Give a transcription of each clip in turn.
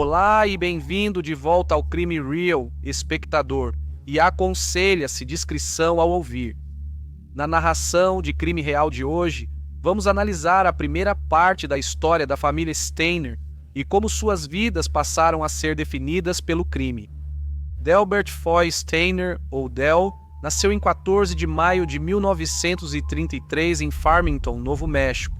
Olá e bem-vindo de volta ao Crime Real, espectador, e aconselha-se discrição ao ouvir. Na narração de Crime Real de hoje, vamos analisar a primeira parte da história da família Steiner e como suas vidas passaram a ser definidas pelo crime. Delbert Foy Steiner, ou Del, nasceu em 14 de maio de 1933 em Farmington, Novo México.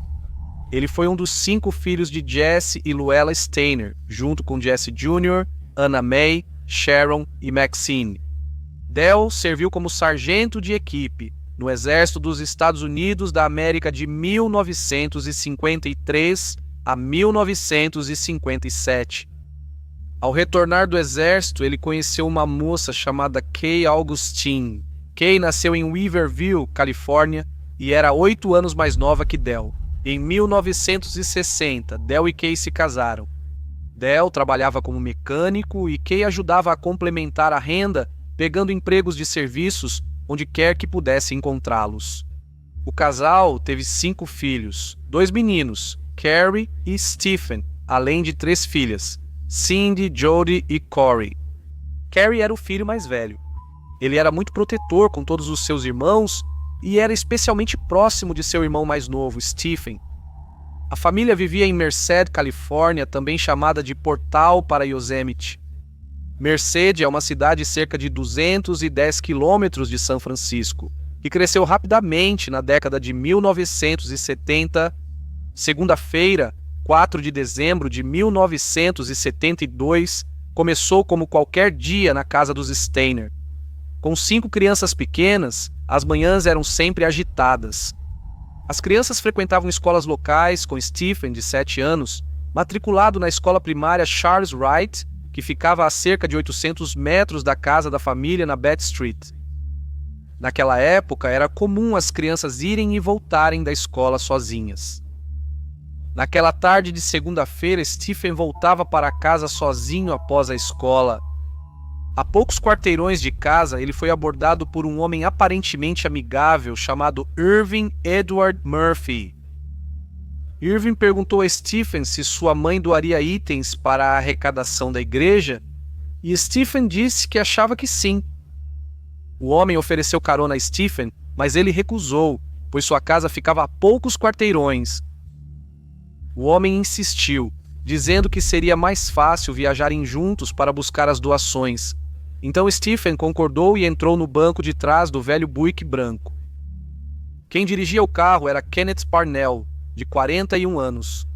Ele foi um dos 5 filhos de Jesse e Luella Steiner, junto com Jesse Jr., Anna Mae, Sharon e Maxine. Del serviu como sargento de equipe no Exército dos Estados Unidos da América de 1953 a 1957. Ao retornar do exército, ele conheceu uma moça chamada Kay Augustine. Kay nasceu em Weaverville, Califórnia, e era 8 anos mais nova que Del. Em 1960, Del e Kay se casaram. Del trabalhava como mecânico e Kay ajudava a complementar a renda, pegando empregos de serviços onde quer que pudesse encontrá-los. O casal teve 5 filhos, 2 meninos, Carrie e Stephen, além de 3 filhas, Cindy, Jody e Corey. Carrie era o filho mais velho. Ele era muito protetor com todos os seus irmãos e era especialmente próximo de seu irmão mais novo, Stephen. A família vivia em Merced, Califórnia, também chamada de Portal para Yosemite. Merced é uma cidade cerca de 210 quilômetros de São Francisco, que cresceu rapidamente na década de 1970. Segunda-feira, 4 de dezembro de 1972, começou como qualquer dia na casa dos Steiner. Com 5 crianças pequenas, as manhãs eram sempre agitadas. As crianças frequentavam escolas locais, com Stephen, de 7 anos, matriculado na escola primária Charles Wright, que ficava a cerca de 800 metros da casa da família na Beth Street. Naquela época, era comum as crianças irem e voltarem da escola sozinhas. Naquela tarde de segunda-feira, Stephen voltava para casa sozinho após a escola. A poucos quarteirões de casa, ele foi abordado por um homem aparentemente amigável chamado Irving Edward Murphy. Irving perguntou a Stephen se sua mãe doaria itens para a arrecadação da igreja, e Stephen disse que achava que sim. O homem ofereceu carona a Stephen, mas ele recusou, pois sua casa ficava a poucos quarteirões. O homem insistiu, dizendo que seria mais fácil viajarem juntos para buscar as doações. Então Stephen concordou e entrou no banco de trás do velho Buick branco. Quem dirigia o carro era Kenneth Parnell, de 41 anos.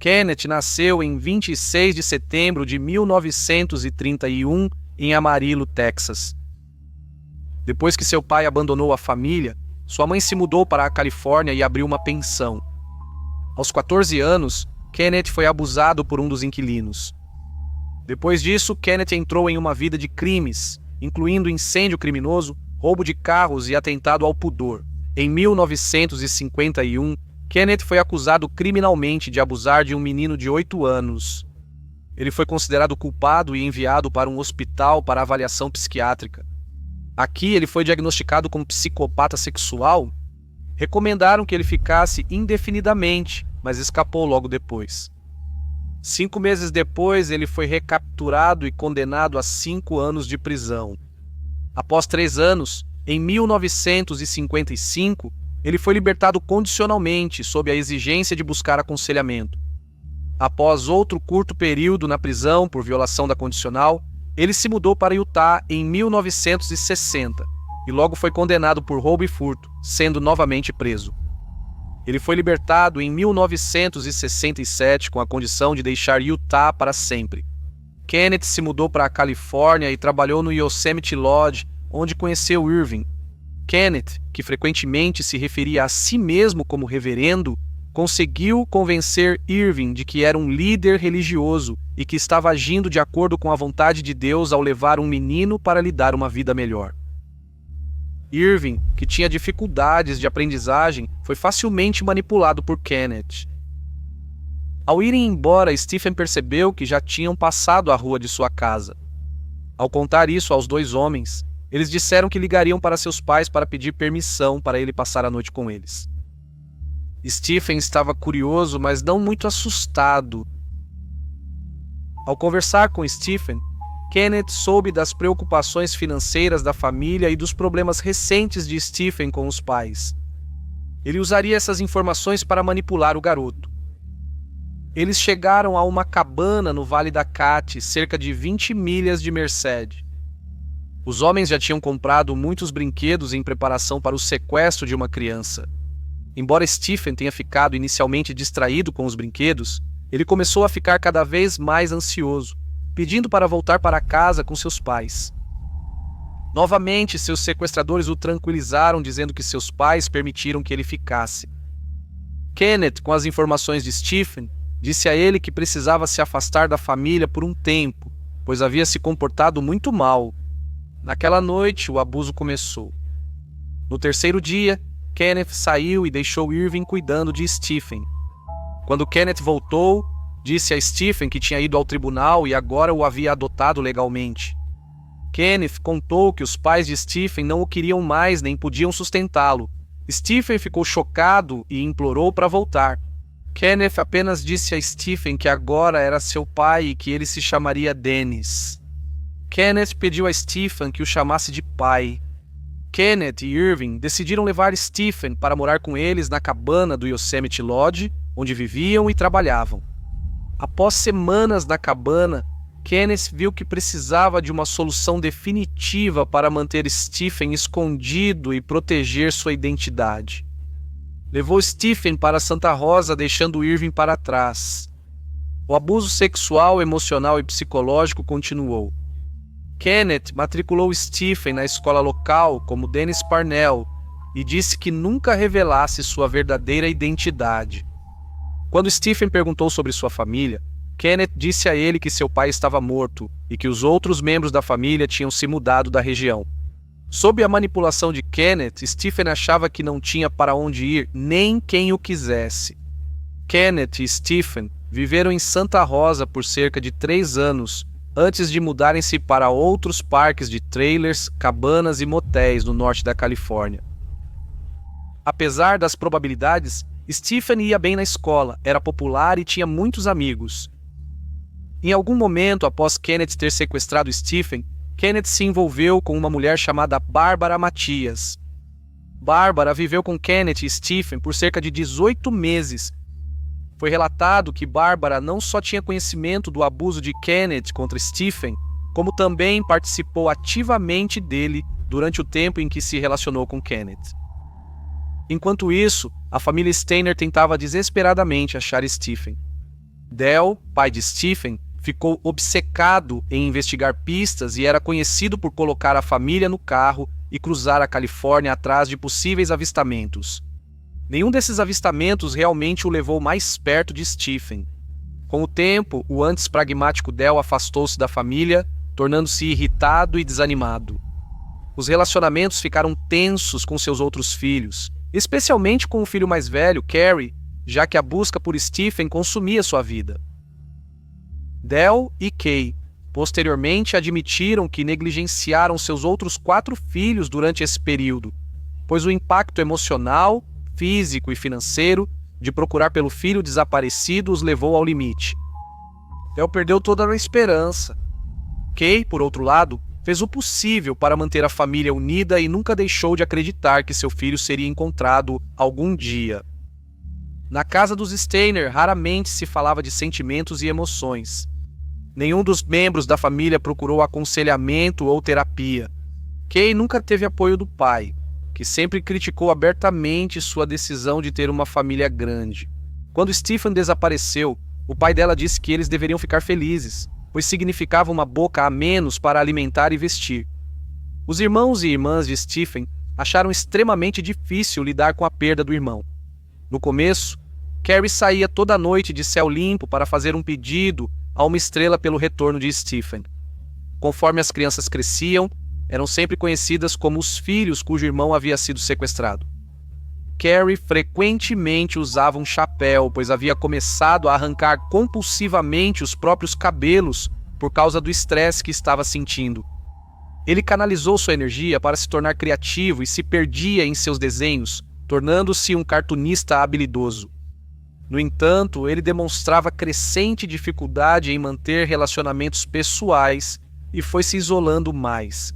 Kenneth nasceu em 26 de setembro de 1931 em Amarillo, Texas. Depois que seu pai abandonou a família, sua mãe se mudou para a Califórnia e abriu uma pensão. Aos 14 anos, Kenneth foi abusado por um dos inquilinos. Depois disso, Kenneth entrou em uma vida de crimes, incluindo incêndio criminoso, roubo de carros e atentado ao pudor. Em 1951, Kenneth foi acusado criminalmente de abusar de um menino de 8 anos. Ele foi considerado culpado e enviado para um hospital para avaliação psiquiátrica. Aqui ele foi diagnosticado como psicopata sexual. Recomendaram que ele ficasse indefinidamente, mas escapou logo depois. 5 meses depois, ele foi recapturado e condenado a 5 anos de prisão. Após 3 anos, em 1955, ele foi libertado condicionalmente, sob a exigência de buscar aconselhamento. Após outro curto período na prisão por violação da condicional, ele se mudou para Utah em 1960 e logo foi condenado por roubo e furto, sendo novamente preso. Ele foi libertado em 1967 com a condição de deixar Utah para sempre. Kenneth se mudou para a Califórnia e trabalhou no Yosemite Lodge, onde conheceu Irving. Kenneth, que frequentemente se referia a si mesmo como reverendo, conseguiu convencer Irving de que era um líder religioso e que estava agindo de acordo com a vontade de Deus ao levar um menino para lhe dar uma vida melhor. Irving, que tinha dificuldades de aprendizagem, foi facilmente manipulado por Kenneth. Ao irem embora, Stephen percebeu que já tinham passado a rua de sua casa. Ao contar isso aos 2 homens, eles disseram que ligariam para seus pais para pedir permissão para ele passar a noite com eles. Stephen estava curioso, mas não muito assustado. Ao conversar com Stephen, Kenneth soube das preocupações financeiras da família e dos problemas recentes de Stephen com os pais. Ele usaria essas informações para manipular o garoto. Eles chegaram a uma cabana no Vale da Cat, cerca de 20 milhas de Merced. Os homens já tinham comprado muitos brinquedos em preparação para o sequestro de uma criança. Embora Stephen tenha ficado inicialmente distraído com os brinquedos, ele começou a ficar cada vez mais ansioso, pedindo para voltar para casa com seus pais. Novamente, seus sequestradores o tranquilizaram, dizendo que seus pais permitiram que ele ficasse. Kenneth, com as informações de Stephen, disse a ele que precisava se afastar da família por um tempo, pois havia se comportado muito mal. Naquela noite, o abuso começou. No terceiro dia, Kenneth saiu e deixou Irving cuidando de Stephen. Quando Kenneth voltou, disse a Stephen que tinha ido ao tribunal e agora o havia adotado legalmente. Kenneth contou que os pais de Stephen não o queriam mais nem podiam sustentá-lo. Stephen ficou chocado e implorou para voltar. Kenneth apenas disse a Stephen que agora era seu pai e que ele se chamaria Dennis. Kenneth pediu a Stephen que o chamasse de pai. Kenneth e Irving decidiram levar Stephen para morar com eles na cabana do Yosemite Lodge, onde viviam e trabalhavam. Após semanas na cabana, Kenneth viu que precisava de uma solução definitiva para manter Stephen escondido e proteger sua identidade. Levou Stephen para Santa Rosa, deixando Irving para trás. O abuso sexual, emocional e psicológico continuou. Kenneth matriculou Stephen na escola local como Dennis Parnell e disse que nunca revelasse sua verdadeira identidade. Quando Stephen perguntou sobre sua família, Kenneth disse a ele que seu pai estava morto e que os outros membros da família tinham se mudado da região. Sob a manipulação de Kenneth, Stephen achava que não tinha para onde ir nem quem o quisesse. Kenneth e Stephen viveram em Santa Rosa por cerca de 3 anos, antes de mudarem-se para outros parques de trailers, cabanas e motéis no norte da Califórnia. Apesar das probabilidades, Stephen ia bem na escola, era popular e tinha muitos amigos. Em algum momento após Kenneth ter sequestrado Stephen, Kenneth se envolveu com uma mulher chamada Bárbara Matias. Bárbara viveu com Kenneth e Stephen por cerca de 18 meses. Foi relatado que Bárbara não só tinha conhecimento do abuso de Kenneth contra Stephen, como também participou ativamente dele durante o tempo em que se relacionou com Kenneth. Enquanto isso, a família Steiner tentava desesperadamente achar Stephen. Del, pai de Stephen, ficou obcecado em investigar pistas e era conhecido por colocar a família no carro e cruzar a Califórnia atrás de possíveis avistamentos. Nenhum desses avistamentos realmente o levou mais perto de Stephen. Com o tempo, o antes pragmático Del afastou-se da família, tornando-se irritado e desanimado. Os relacionamentos ficaram tensos com seus outros filhos, especialmente com o filho mais velho, Carrie, já que a busca por Stephen consumia sua vida. Del e Kay posteriormente admitiram que negligenciaram seus outros 4 filhos durante esse período, pois o impacto emocional, físico e financeiro de procurar pelo filho desaparecido os levou ao limite. Del perdeu toda a esperança. Kay, por outro lado, fez o possível para manter a família unida e nunca deixou de acreditar que seu filho seria encontrado algum dia. Na casa dos Steiner, raramente se falava de sentimentos e emoções. Nenhum dos membros da família procurou aconselhamento ou terapia. Kay nunca teve apoio do pai, que sempre criticou abertamente sua decisão de ter uma família grande. Quando Stephen desapareceu, o pai dela disse que eles deveriam ficar felizes, pois significava uma boca a menos para alimentar e vestir. Os irmãos e irmãs de Stephen acharam extremamente difícil lidar com a perda do irmão. No começo, Carrie saía toda noite de céu limpo para fazer um pedido a uma estrela pelo retorno de Stephen. Conforme as crianças cresciam, eram sempre conhecidas como os filhos cujo irmão havia sido sequestrado. Carrie frequentemente usava um chapéu, pois havia começado a arrancar compulsivamente os próprios cabelos por causa do estresse que estava sentindo. Ele canalizou sua energia para se tornar criativo e se perdia em seus desenhos, tornando-se um cartunista habilidoso. No entanto, ele demonstrava crescente dificuldade em manter relacionamentos pessoais e foi se isolando mais.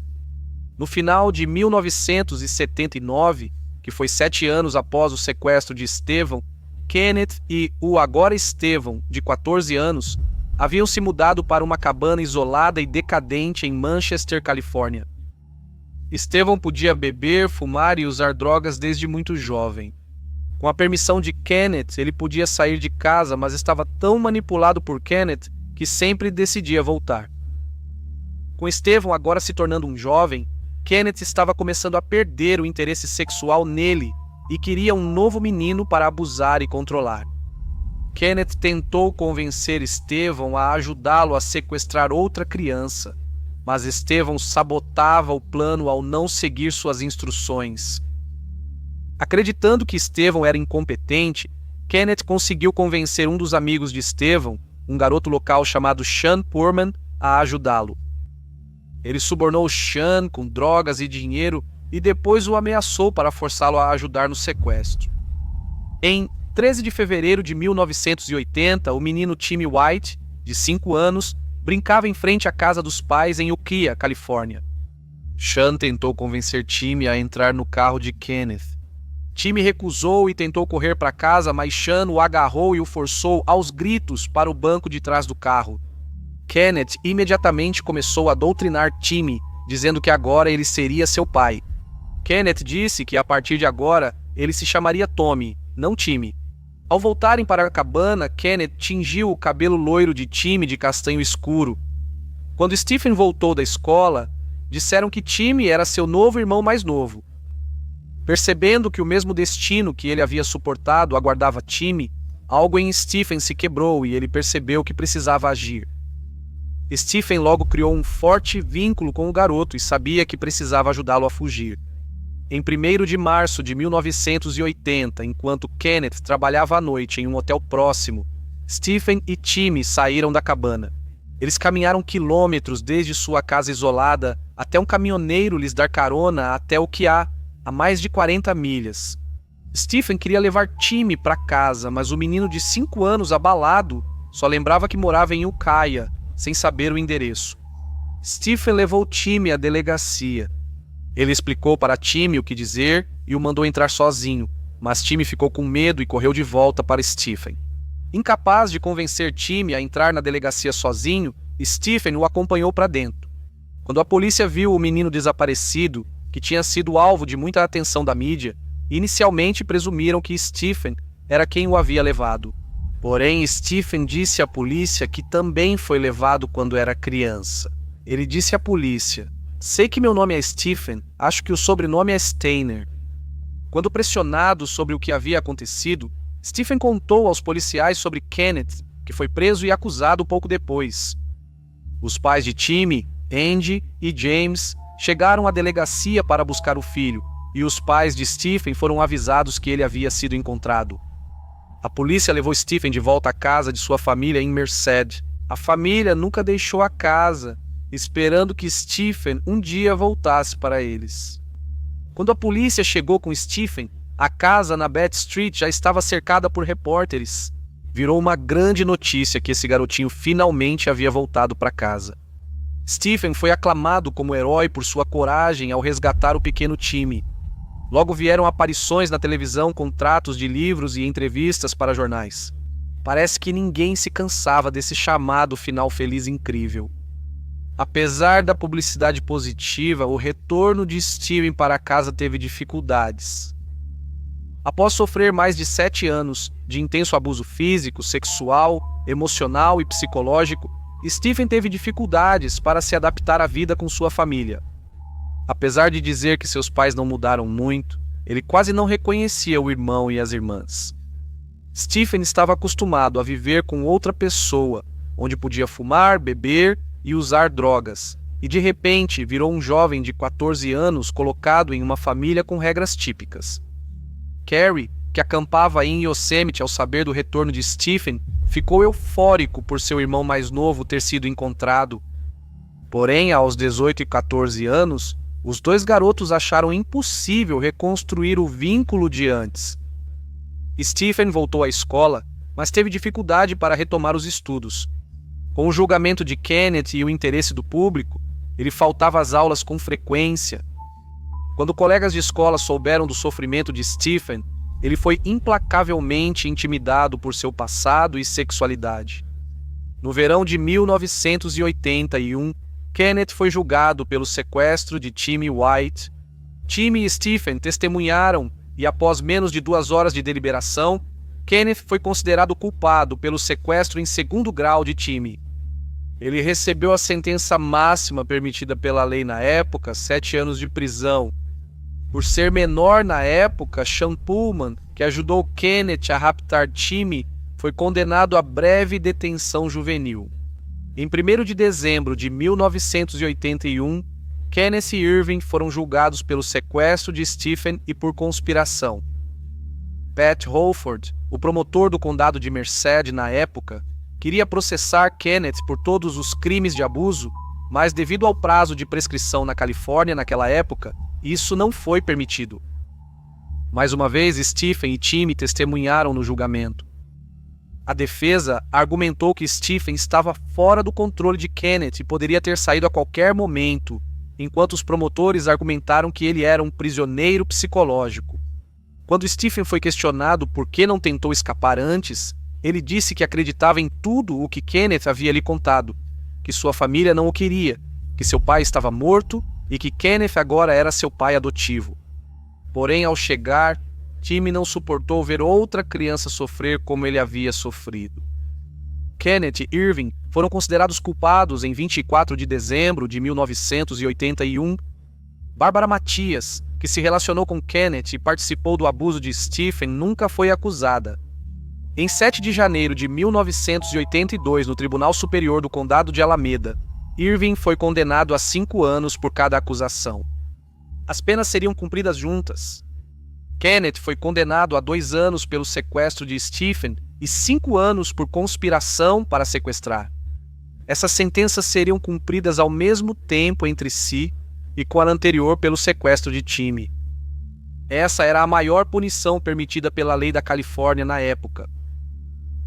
No final de 1979, que foi 7 anos após o sequestro de Stephen, Kenneth e o agora Stephen, de 14 anos, haviam se mudado para uma cabana isolada e decadente em Manchester, Califórnia. Stephen podia beber, fumar e usar drogas desde muito jovem. Com a permissão de Kenneth, ele podia sair de casa, mas estava tão manipulado por Kenneth que sempre decidia voltar. Com Stephen agora se tornando um jovem, Kenneth estava começando a perder o interesse sexual nele e queria um novo menino para abusar e controlar. Kenneth tentou convencer Stephen a ajudá-lo a sequestrar outra criança, mas Stephen sabotava o plano ao não seguir suas instruções. Acreditando que Stephen era incompetente, Kenneth conseguiu convencer um dos amigos de Stephen, um garoto local chamado Sean Purman, a ajudá-lo. Ele subornou Sean com drogas e dinheiro e depois o ameaçou para forçá-lo a ajudar no sequestro. Em 13 de fevereiro de 1980, o menino Timmy White, de 5 anos, brincava em frente à casa dos pais em Ukiah, Califórnia. Sean tentou convencer Timmy a entrar no carro de Kenneth. Timmy recusou e tentou correr para casa, mas Sean o agarrou e o forçou aos gritos para o banco de trás do carro. Kenneth imediatamente começou a doutrinar Timmy, dizendo que agora ele seria seu pai. Kenneth disse que a partir de agora ele se chamaria Tommy, não Timmy. Ao voltarem para a cabana, Kenneth tingiu o cabelo loiro de Timmy de castanho escuro. Quando Stephen voltou da escola, disseram que Timmy era seu novo irmão mais novo. Percebendo que o mesmo destino que ele havia suportado aguardava Timmy, algo em Stephen se quebrou e ele percebeu que precisava agir. Stephen logo criou um forte vínculo com o garoto e sabia que precisava ajudá-lo a fugir. Em 1º de março de 1980, enquanto Kenneth trabalhava à noite em um hotel próximo, Stephen e Timmy saíram da cabana. Eles caminharam quilômetros desde sua casa isolada até um caminhoneiro lhes dar carona até Ukiah, a mais de 40 milhas. Stephen queria levar Timmy para casa, mas o menino de 5 anos, abalado, só lembrava que morava em Ukiah, sem saber o endereço. Stephen levou Timmy à delegacia. Ele explicou para Timmy o que dizer e o mandou entrar sozinho, mas Timmy ficou com medo e correu de volta para Stephen. Incapaz de convencer Timmy a entrar na delegacia sozinho, Stephen o acompanhou para dentro. Quando a polícia viu o menino desaparecido, que tinha sido alvo de muita atenção da mídia, inicialmente presumiram que Stephen era quem o havia levado. Porém, Stephen disse à polícia que também foi levado quando era criança. Ele disse à polícia: "Sei que meu nome é Stephen, acho que o sobrenome é Steiner." Quando pressionado sobre o que havia acontecido, Stephen contou aos policiais sobre Kenneth, que foi preso e acusado pouco depois. Os pais de Timmy, Andy e James, chegaram à delegacia para buscar o filho, e os pais de Stephen foram avisados que ele havia sido encontrado. A polícia levou Stephen de volta à casa de sua família em Merced. A família nunca deixou a casa, esperando que Stephen um dia voltasse para eles. Quando a polícia chegou com Stephen, a casa na Bath Street já estava cercada por repórteres. Virou uma grande notícia que esse garotinho finalmente havia voltado para casa. Stephen foi aclamado como herói por sua coragem ao resgatar o pequeno Timmy. Logo vieram aparições na televisão, contratos de livros e entrevistas para jornais. Parece que ninguém se cansava desse chamado final feliz incrível. Apesar da publicidade positiva, o retorno de Stephen para casa teve dificuldades. Após sofrer mais de 7 anos de intenso abuso físico, sexual, emocional e psicológico, Stephen teve dificuldades para se adaptar à vida com sua família. Apesar de dizer que seus pais não mudaram muito, ele quase não reconhecia o irmão e as irmãs. Stephen estava acostumado a viver com outra pessoa, onde podia fumar, beber e usar drogas, e de repente virou um jovem de 14 anos colocado em uma família com regras típicas. Carrie, que acampava em Yosemite ao saber do retorno de Stephen, ficou eufórico por seu irmão mais novo ter sido encontrado. Porém, aos 18 e 14 anos, os dois garotos acharam impossível reconstruir o vínculo de antes. Stephen voltou à escola, mas teve dificuldade para retomar os estudos. Com o julgamento de Kenneth e o interesse do público, ele faltava às aulas com frequência. Quando colegas de escola souberam do sofrimento de Stephen, ele foi implacavelmente intimidado por seu passado e sexualidade. No verão de 1981, Kenneth foi julgado pelo sequestro de Timmy White. Timmy e Stephen testemunharam e, após menos de 2 horas de deliberação, Kenneth foi considerado culpado pelo sequestro em 2º grau de Timmy. Ele recebeu a sentença máxima permitida pela lei na época, 7 anos de prisão. Por ser menor na época, Sean Pullman, que ajudou Kenneth a raptar Timmy, foi condenado a breve detenção juvenil. Em 1º de dezembro de 1981, Kenneth e Irving foram julgados pelo sequestro de Stephen e por conspiração. Pat Holford, o promotor do condado de Merced na época, queria processar Kenneth por todos os crimes de abuso, mas devido ao prazo de prescrição na Califórnia naquela época, isso não foi permitido. Mais uma vez, Stephen e Timmy testemunharam no julgamento. A defesa argumentou que Stephen estava fora do controle de Kenneth e poderia ter saído a qualquer momento, enquanto os promotores argumentaram que ele era um prisioneiro psicológico. Quando Stephen foi questionado por que não tentou escapar antes, ele disse que acreditava em tudo o que Kenneth havia lhe contado, que sua família não o queria, que seu pai estava morto e que Kenneth agora era seu pai adotivo. Porém, ao chegar, Timmy não suportou ver outra criança sofrer como ele havia sofrido. Kenneth e Irving foram considerados culpados em 24 de dezembro de 1981. Barbara Matias, que se relacionou com Kenneth e participou do abuso de Stephen, nunca foi acusada. Em 7 de janeiro de 1982, no Tribunal Superior do Condado de Alameda, Irving foi condenado a 5 anos por cada acusação. As penas seriam cumpridas juntas. Kenneth foi condenado a 2 anos pelo sequestro de Stephen e 5 anos por conspiração para sequestrar. Essas sentenças seriam cumpridas ao mesmo tempo entre si e com a anterior pelo sequestro de Timmy. Essa era a maior punição permitida pela lei da Califórnia na época.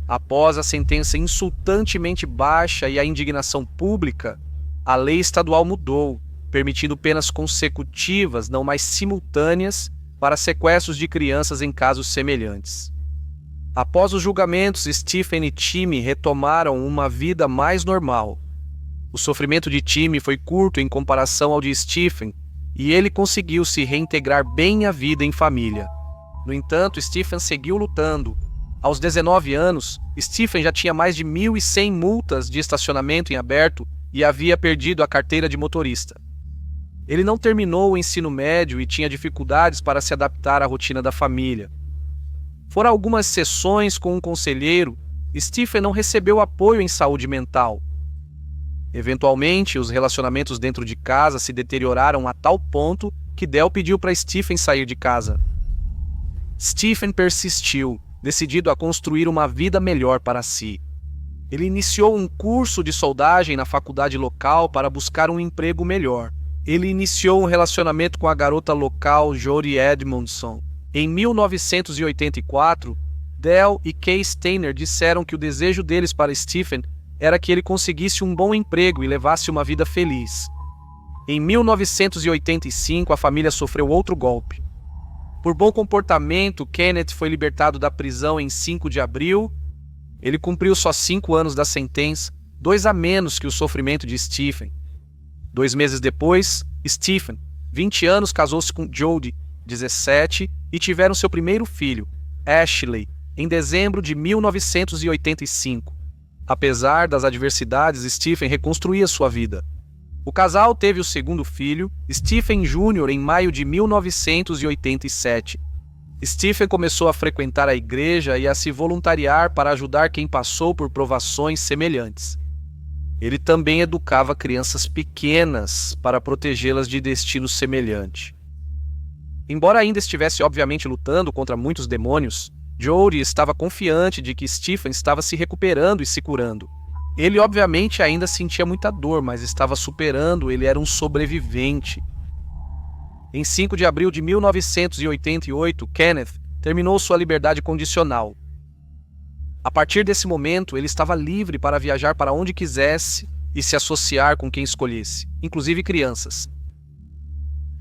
Após a sentença insultantemente baixa e a indignação pública, a lei estadual mudou, permitindo penas consecutivas, não mais simultâneas, para sequestros de crianças em casos semelhantes. Após os julgamentos, Stephen e Timmy retomaram uma vida mais normal. O sofrimento de Timmy foi curto em comparação ao de Stephen, e ele conseguiu se reintegrar bem à vida em família. No entanto, Stephen seguiu lutando. Aos 19 anos, Stephen já tinha mais de 1.100 multas de estacionamento em aberto e havia perdido a carteira de motorista. Ele não terminou o ensino médio e tinha dificuldades para se adaptar à rotina da família. Foram algumas sessões com um conselheiro, Stephen não recebeu apoio em saúde mental. Eventualmente, os relacionamentos dentro de casa se deterioraram a tal ponto que Del pediu para Stephen sair de casa. Stephen persistiu, decidido a construir uma vida melhor para si. Ele iniciou um curso de soldagem na faculdade local para buscar um emprego melhor. Ele iniciou um relacionamento com a garota local Jodie Edmondson. Em 1984, Del e Kay Steiner disseram que o desejo deles para Stephen era que ele conseguisse um bom emprego e levasse uma vida feliz. Em 1985, a família sofreu outro golpe. Por bom comportamento, Kenneth foi libertado da prisão em 5 de abril. Ele cumpriu só 5 anos da sentença, 2 a menos que o sofrimento de Stephen. 2 meses depois, Stephen, 20 anos, casou-se com Jodie, 17, e tiveram seu primeiro filho, Ashley, em dezembro de 1985. Apesar das adversidades, Stephen reconstruía sua vida. O casal teve o segundo filho, Stephen Jr., em maio de 1987. Stephen começou a frequentar a igreja e a se voluntariar para ajudar quem passou por provações semelhantes. Ele também educava crianças pequenas para protegê-las de destino semelhante. Embora ainda estivesse obviamente lutando contra muitos demônios, Jodie estava confiante de que Stephen estava se recuperando e se curando. Ele obviamente ainda sentia muita dor, mas estava superando, ele era um sobrevivente. Em 5 de abril de 1988, Kenneth terminou sua liberdade condicional. A partir desse momento, ele estava livre para viajar para onde quisesse e se associar com quem escolhesse, inclusive crianças.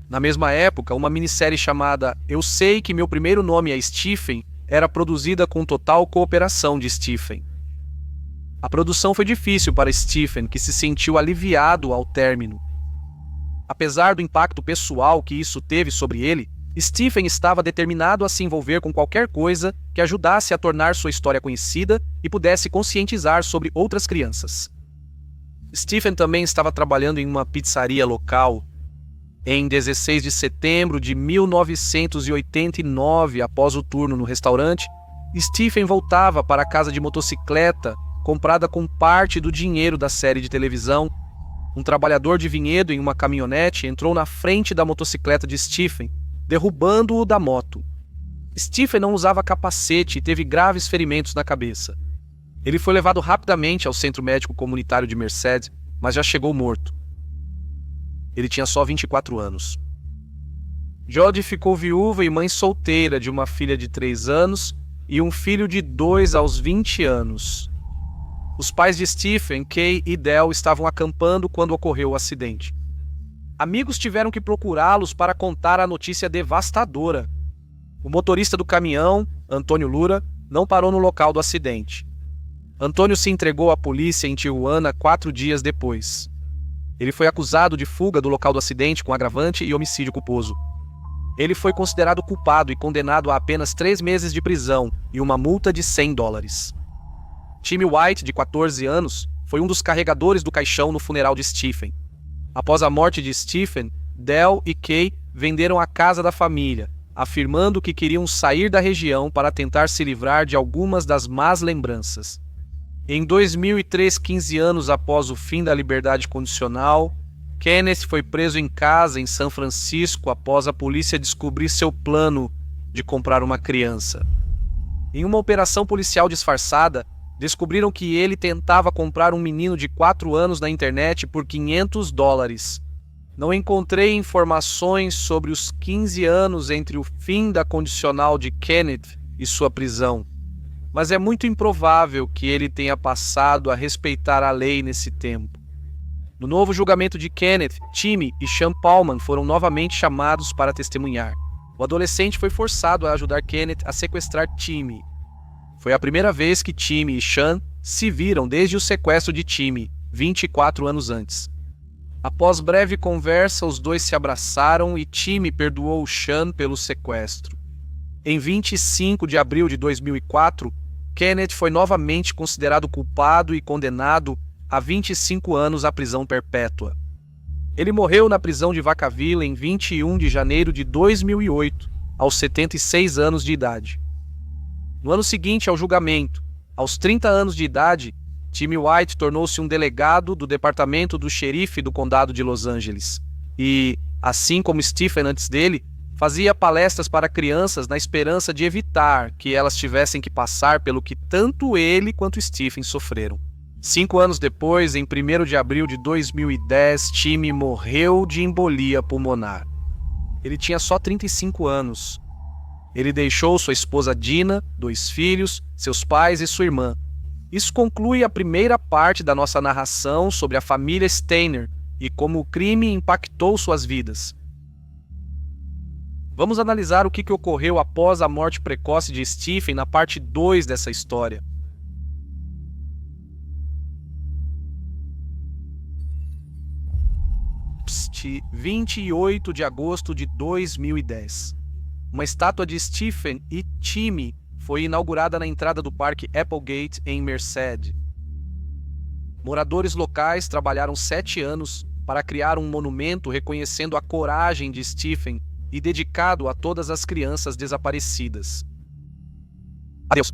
Na mesma época, uma minissérie chamada Eu Sei Que Meu Primeiro Nome é Stephen era produzida com total cooperação de Stephen. A produção foi difícil para Stephen, que se sentiu aliviado ao término. Apesar do impacto pessoal que isso teve sobre ele, Stephen estava determinado a se envolver com qualquer coisa que ajudasse a tornar sua história conhecida e pudesse conscientizar sobre outras crianças. Stephen também estava trabalhando em uma pizzaria local. Em 16 de setembro de 1989, após o turno no restaurante, Stephen voltava para a casa de motocicleta comprada com parte do dinheiro da série de televisão. Um trabalhador de vinhedo em uma caminhonete entrou na frente da motocicleta de Stephen, derrubando-o da moto. Stephen não usava capacete e teve graves ferimentos na cabeça. Ele foi levado rapidamente ao centro médico comunitário de Merced, mas já chegou morto. Ele tinha só 24 anos. Jodie ficou viúva e mãe solteira de uma filha de 3 anos e um filho de 2 aos 20 anos. Os pais de Stephen, Kay e Del estavam acampando quando ocorreu o acidente. Amigos tiveram que procurá-los para contar a notícia devastadora. O motorista do caminhão, Antônio Lura, não parou no local do acidente. Antônio se entregou à polícia em Tijuana 4 dias depois. Ele foi acusado de fuga do local do acidente com agravante e homicídio culposo. Ele foi considerado culpado e condenado a apenas 3 meses de prisão e uma multa de $100. Timmy White, de 14 anos, foi um dos carregadores do caixão no funeral de Stephen. Após a morte de Stephen, Del e Kay venderam a casa da família, afirmando que queriam sair da região para tentar se livrar de algumas das más lembranças. Em 2003, 15 anos após o fim da liberdade condicional, Kenneth foi preso em casa em São Francisco após a polícia descobrir seu plano de comprar uma criança. Em uma operação policial disfarçada, descobriram que ele tentava comprar um menino de 4 anos na internet por $500. Não encontrei informações sobre os 15 anos entre o fim da condicional de Kenneth e sua prisão, mas é muito improvável que ele tenha passado a respeitar a lei nesse tempo. No novo julgamento de Kenneth, Timmy e Sean Paulman foram novamente chamados para testemunhar. O adolescente foi forçado a ajudar Kenneth a sequestrar Timmy. Foi a primeira vez que Timmy e Sean se viram desde o sequestro de Timmy, 24 anos antes. Após breve conversa, os dois se abraçaram e Timmy perdoou Sean pelo sequestro. Em 25 de abril de 2004, Kenneth foi novamente considerado culpado e condenado a 25 anos à prisão perpétua. Ele morreu na prisão de Vacaville em 21 de janeiro de 2008, aos 76 anos de idade. No ano seguinte ao julgamento, aos 30 anos de idade, Timmy White tornou-se um delegado do departamento do xerife do condado de Los Angeles e, assim como Stephen antes dele, fazia palestras para crianças na esperança de evitar que elas tivessem que passar pelo que tanto ele quanto Stephen sofreram. 5 anos depois, em 1º de abril de 2010, Timmy morreu de embolia pulmonar. Ele tinha só 35 anos. Ele deixou sua esposa Dina, 2 filhos, seus pais e sua irmã. Isso conclui a primeira parte da nossa narração sobre a família Steiner e como o crime impactou suas vidas. Vamos analisar o que ocorreu após a morte precoce de Stephen na parte 2 dessa história. Psst, 28 de agosto de 2010. Uma estátua de Stephen e Timmy foi inaugurada na entrada do Parque Applegate, em Merced. Moradores locais trabalharam 7 anos para criar um monumento reconhecendo a coragem de Stephen e dedicado a todas as crianças desaparecidas. Adeus.